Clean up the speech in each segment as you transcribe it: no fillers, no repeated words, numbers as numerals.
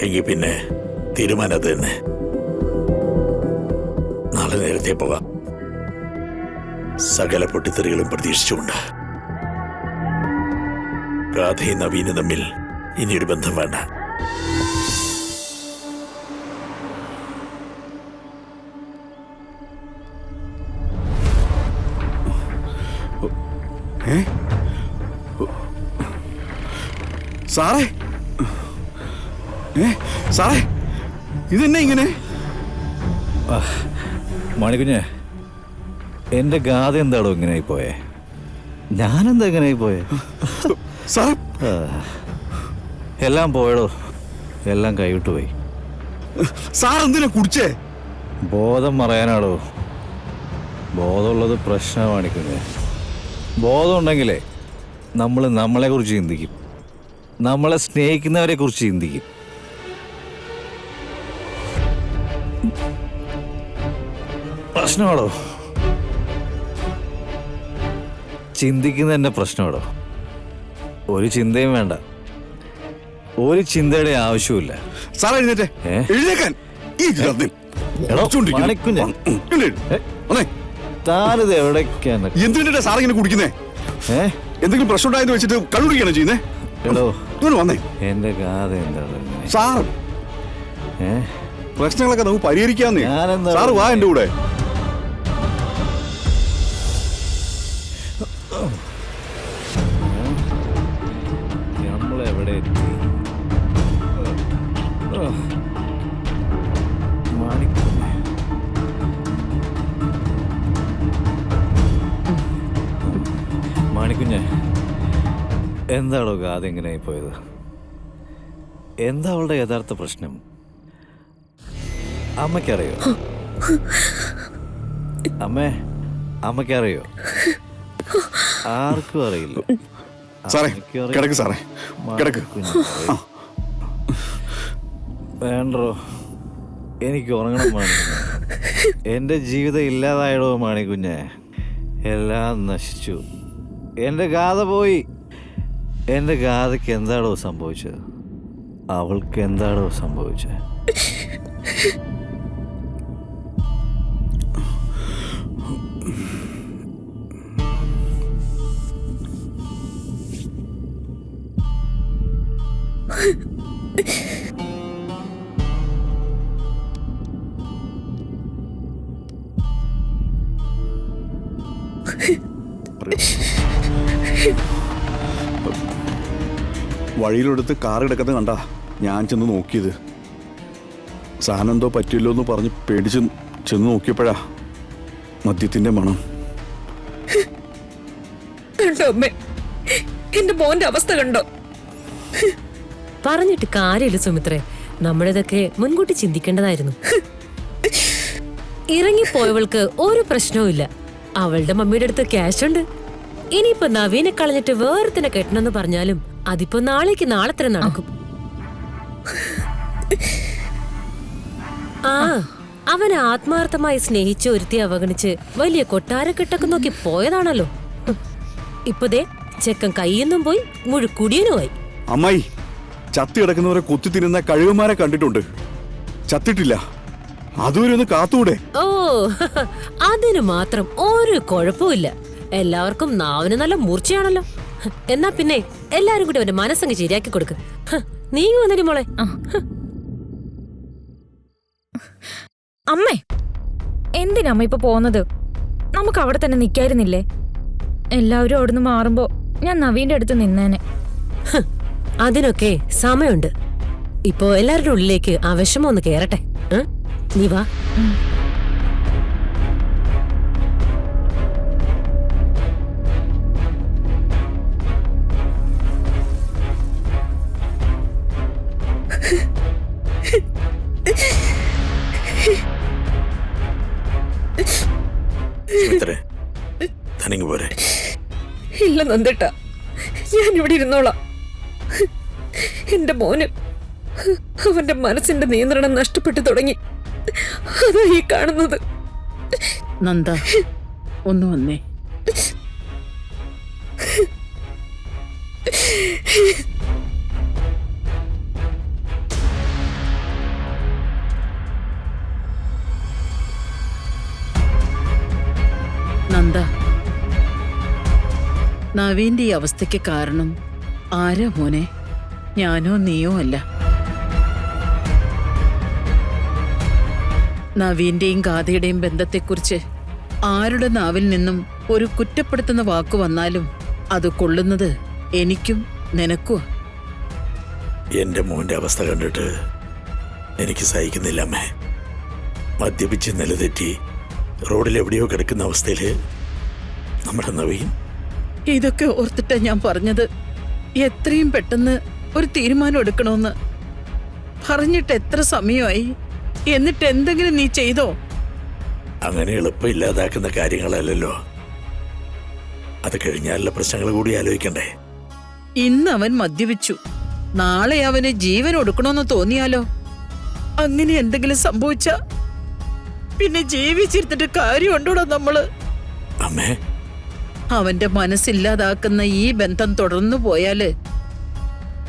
എങ്കിൽ പിന്നെ തീരുമാനം അത് തന്നെ. നാളെ നേരത്തെ പോകാം. സകല പൊട്ടിത്തെറികളും പ്രതീക്ഷിച്ചുകൊണ്ട്. രാധയും നവീനും തമ്മിൽ ഇനിയൊരു ബന്ധം വേണ്ട. സാറേ, സാറേ, ഇതെന്നെ ഇങ്ങനെ? മണിക്കുഞ്ഞെ, എന്റെ ഗാഥ എന്താടോ ഇങ്ങനെയായി പോയേ? ഞാനെന്താ ഇങ്ങനെയായി പോയേ? സാർ, എല്ലാം പോയടോ, എല്ലാം കൈവിട്ടു പോയി. സാർ എന്തിനാ കുടിച്ചേ? ബോധം മറയാനാടോ. ബോധമുള്ളത് പ്രശ്നമാണ് കുഞ്ഞെ. ബോധം ഉണ്ടെങ്കിലേ നമ്മൾ നമ്മളെ കുറിച്ച് ചിന്തിക്കും, നമ്മളെ സ്നേഹിക്കുന്നവരെ കുറിച്ച് ചിന്തിക്കും. പ്രശ്നമാണോ? ചിന്തിക്കുന്ന തന്നെ പ്രശ്നമാണോ? ഒരു ചിന്തയും വേണ്ട, ഒരു ചിന്തയുടെ ആവശ്യമില്ല. സാർ എഴുന്നേറ്റേ, എഴുന്നേക്കാൻ. താനിത് എവിടേക്കാണ്? എന്തിനാ സാർ ഇങ്ങനെ കുടിക്കുന്നേ? എന്തെങ്കിലും പ്രശ്നം ഉണ്ടായെന്ന് വെച്ചിട്ട് കള്ളുടിക്കാണോ ചെയ്യുന്നേ? വന്നേ. എന്റെ ഗാഥ എന്താണ് സാർ? പ്രശ്നങ്ങളൊക്കെ നമുക്ക് പരിഹരിക്കാന്നേ. സാറ് വാ എന്റെ കൂടെ. നമ്മളെവിടെ എത്തി? മാണിക്കുഞ്ഞെ, എന്താണോ ഗാഥ എങ്ങനെയായി പോയത്? എന്താ അവളുടെ യഥാർത്ഥ പ്രശ്നം? അമ്മയ്ക്കറിയോ? അമ്മയ്ക്കറിയോ? ആർക്കും അറിയില്ല. സാറേ, കിടക്ക് സാറേ, കിടക്ക്. വേണ്ടോ, എനിക്ക് ഉറങ്ങണം മാണിക്കുഞ്ഞെ. എൻ്റെ ജീവിതം ഇല്ലാതായടോ മാണിക്കുഞ്ഞെ. എല്ലാം നശിച്ചു. എൻ്റെ ഗാഥ പോയി. എൻ്റെ ഗാഥയ്ക്ക് എന്താണോ സംഭവിച്ചത്? അവൾക്ക് എന്താണോ സംഭവിച്ചത്? വഴിയിലെടുത്ത് കാറ് കിടക്കുന്നത് കണ്ടാ ഞാൻ ചെന്ന് നോക്കിയത്. സാധനം എന്തോ പറ്റില്ലോ എന്ന് പറഞ്ഞ് പേടിച്ച് ചെന്ന് നോക്കിയപ്പോഴാ മദ്യത്തിന്റെ മണം. കണ്ടോ അമ്മേ, എന്റെ മോന്റെ അവസ്ഥ കണ്ടോ? പറഞ്ഞിട്ട് കാര്യമില്ല സുമിത്രേ, നമ്മളിതൊക്കെ മുൻകൂട്ടി ചിന്തിക്കേണ്ടതായിരുന്നു. ഇറങ്ങിപ്പോയവൾക്ക് ഒരു പ്രശ്നവും ഇല്ല. അവളുടെ മമ്മിയുടെ അടുത്ത് ക്യാഷ് ഉണ്ട്. ഇനിയിപ്പോ നവീനെ കളഞ്ഞിട്ട് വേറെത്തിനെ കെട്ടണമെന്ന് പറഞ്ഞാലും അതിപ്പോ നാളേക്ക് നാളെ തന്നെ നടക്കും. ആ, അവൻ ആത്മാർത്ഥമായി സ്നേഹിച്ച് ഒരുത്തി അവഗണിച്ച് വലിയ കൊട്ടാരക്കെട്ടൊക്കെ നോക്കി പോയതാണല്ലോ. ഇപ്പതേ ചെക്കൻ കയ്യൊന്നും പോയി മുഴുക്കുടിയനുമായി. അമ്മായി, ചത്തി കിടക്കുന്നവരെ കുത്തി തിന്നുന്ന കഴുകന്മാരെ കണ്ടിട്ടുണ്ട്. ചത്തിട്ടില്ല. അതുവരെ ഒന്ന് കാത്തൂടെ? ഓ, അതിന് മാത്രം ഒരു കുഴപ്പമില്ല. എല്ലാവർക്കും നാവിന് നല്ല മൂർച്ചയാണല്ലോ. എന്നാ പിന്നെ എല്ലാരും കൂടി അവന്റെ മനസ്സങ്ങ് ശരിയാക്കി കൊടുക്ക്. നീങ്ങി വന്നടി മോളെ. അമ്മേ, എന്തിനമ്മ ഇപ്പൊ പോന്നത്? നമുക്ക് അവിടെ തന്നെ നിക്കായിരുന്നില്ലേ? എല്ലാവരും അവിടുന്ന് മാറുമ്പോ ഞാൻ നവീന്റെ അടുത്ത് നിന്നേനെ. അതിനൊക്കെ സമയമുണ്ട്. ഇപ്പോ എല്ലാവരുടെ ഉള്ളിലേക്ക് ആ വിഷമം ഒന്ന് കേറട്ടെ. നീ വാ. ഇല്ല നന്ദേട്ടാ, ഞാൻ ഇവിടെ ഇരുന്നോളാം. എന്റെ മോന് അവന്റെ മനസ്സിന്റെ നിയന്ത്രണം നഷ്ടപ്പെട്ടു തുടങ്ങി. അതാ ഈ കാണുന്നത്. നന്ദ, ഒന്ന് വന്നേ. നവീന്റെ ഈ അവസ്ഥയ്ക്ക് കാരണം ആരാ മോനെ? ഞാനോ നീയോ അല്ല. നവീന്റെയും ഗാഥയുടെയും ബന്ധത്തെക്കുറിച്ച് ആരുടെ നാവിൽ നിന്നും ഒരു കുറ്റപ്പെടുത്തുന്ന വാക്ക് വന്നാലും അത് കൊള്ളുന്നത് എനിക്കും നിനക്കുവാ. എന്റെ മോന്റെ അവസ്ഥ കണ്ടിട്ട് എനിക്ക് സഹിക്കുന്നില്ല അമ്മേ. മദ്യപിച്ച് നിലതെറ്റി റോഡിൽ എവിടെയോ കിടക്കുന്ന അവസ്ഥയില് നമ്മുടെ നവീൻ. ഇതൊക്കെ ഓർത്തിട്ടാ ഞാൻ പറഞ്ഞത് എത്രയും പെട്ടെന്ന് ഒരു തീരുമാനം എടുക്കണമെന്ന്. പറഞ്ഞിട്ട് എത്ര സമയമായി? എന്നിട്ട് എന്തെങ്കിലും നീ ചെയ്തോ? അങ്ങനെ എളുപ്പം ഇല്ലാതാക്കുന്ന കാര്യങ്ങളല്ലല്ലോ. അത് കഴിഞ്ഞാലുള്ള പ്രശ്നങ്ങൾ കൂടി ആലോചിക്കണ്ടേ? ഇന്ന് അവൻ മദ്യപിച്ചു, നാളെ അവന് ജീവൻ ഒടുക്കണമെന്ന് തോന്നിയാലോ? അങ്ങനെ എന്തെങ്കിലും സംഭവിച്ച പിന്നെ ജീവിച്ചിരുന്നിട്ട് കാര്യമുണ്ടോടാ നമ്മള്? അമ്മേ, അവന്റെ മനസ്സില്ലാതാക്കുന്ന ഈ ബന്ധം തുടർന്നു പോയാല്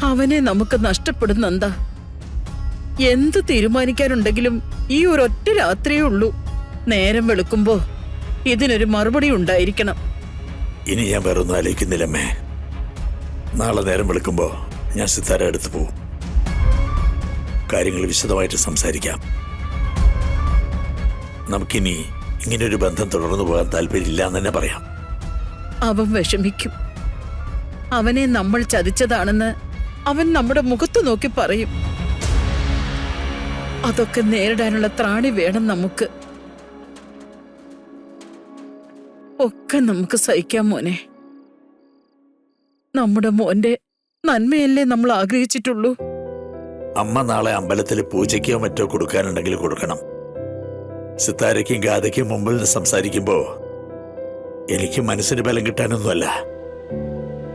അവനെ നമുക്ക് നഷ്ടപ്പെടുന്നെന്താ? എന്ത് തീരുമാനിക്കാനുണ്ടെങ്കിലും ഈ ഒരൊറ്റ രാത്രിയേ ഉള്ളൂ. നേരം വെളുക്കുമ്പോ ഇതിനൊരു മറുപടി ഉണ്ടായിരിക്കണം. ഇനി ഞാൻ വേറൊന്നും ആലോചിക്കുന്നില്ലമ്മേ. നാളെ നേരം വെളുക്കുമ്പോ ഞാൻ സിത്താര അടുത്ത് പോവും. കാര്യങ്ങൾ വിശദമായിട്ട് സംസാരിക്കാം. നമുക്കിനി ഇങ്ങനൊരു ബന്ധം തുടർന്നു പോകാൻ താല്പര്യമില്ല എന്ന് തന്നെ പറയാം. അവൻ വിഷമിക്കും. അവനെ നമ്മൾ ചതിച്ചതാണെന്ന് അവൻ നമ്മുടെ മുഖത്ത് നോക്കി പറയും. അതൊക്കെ നേരിടാനുള്ള ത്രാണി വേണം നമുക്ക്. ഒക്കെ നമുക്ക് സഹിക്കാം മോനെ. നമ്മുടെ മോന്റെ നന്മയല്ലേ നമ്മൾ ആഗ്രഹിച്ചിട്ടുള്ളൂ. അമ്മ നാളെ അമ്പലത്തിൽ പൂജയ്ക്കോ മറ്റോ കൊടുക്കാനുണ്ടെങ്കിൽ കൊടുക്കണം. സിത്താരയ്ക്കും ഗാഥയ്ക്കും മുമ്പിൽ നിന്ന് സംസാരിക്കുമ്പോ എനിക്ക് മനസ്സിന് ബലം കിട്ടാനൊന്നുമല്ല.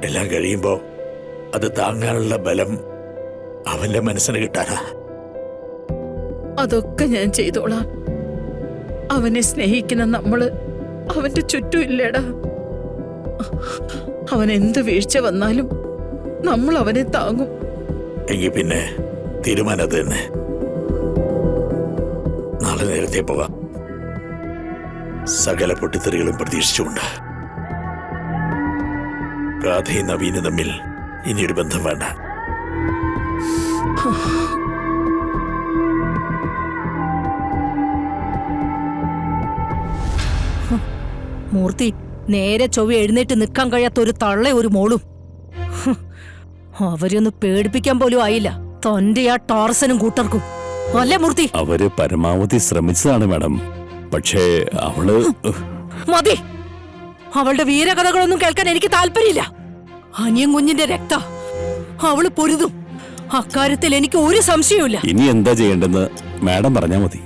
എല്ലാം കഴിയുമ്പോ അത് താങ്ങാനുള്ള ബലം അവന്റെ മനസ്സിന് കിട്ടാനാ. അതൊക്കെ ഞാൻ ചെയ്തോളാം. അവനെ സ്നേഹിക്കുന്ന നമ്മള് അവന്റെ ചുറ്റും ഇല്ലേടാ. അവൻ എന്ത് വീഴ്ച വന്നാലും നമ്മൾ അവനെ താങ്ങും. എങ്കിൽ പിന്നെ തീരുമാനം അത് തന്നെ. നാളെ നേരത്തെ പോകാം. സകല പൊട്ടിത്തെറികളും പ്രതീക്ഷിച്ചുകൊണ്ട്. ഗാഥയും നവീനും തമ്മിൽ ഇനിയൊരു ബന്ധം വേണ്ട. മൂർത്തി, നേരെ ചൊവ്വ എഴുന്നേറ്റ് നിൽക്കാൻ കഴിയാത്ത ഒരു തള്ള ഒരു മോളും. അവരൊന്ന് പേടിപ്പിക്കാൻ പോലും ആയില്ല തന്റെ ആ ടോർസനും കൂട്ടർക്കും. അല്ലേ മൂർത്തി? അവര് പരമാവധി ശ്രമിച്ചതാണ് മാഡം. പക്ഷേ അവള് മതി. അവളുടെ വീരകഥകളൊന്നും കേൾക്കാൻ എനിക്ക് താല്പര്യമില്ല. അനിയൻ കുഞ്ഞിന്റെ രക്ത അവള് പൊരുതും. അക്കാര്യത്തിൽ എനിക്ക് ഒരു സംശയവുമില്ല. ഇനി എന്താ ചെയ്യേണ്ടെന്ന് മാഡം പറഞ്ഞാ മതി.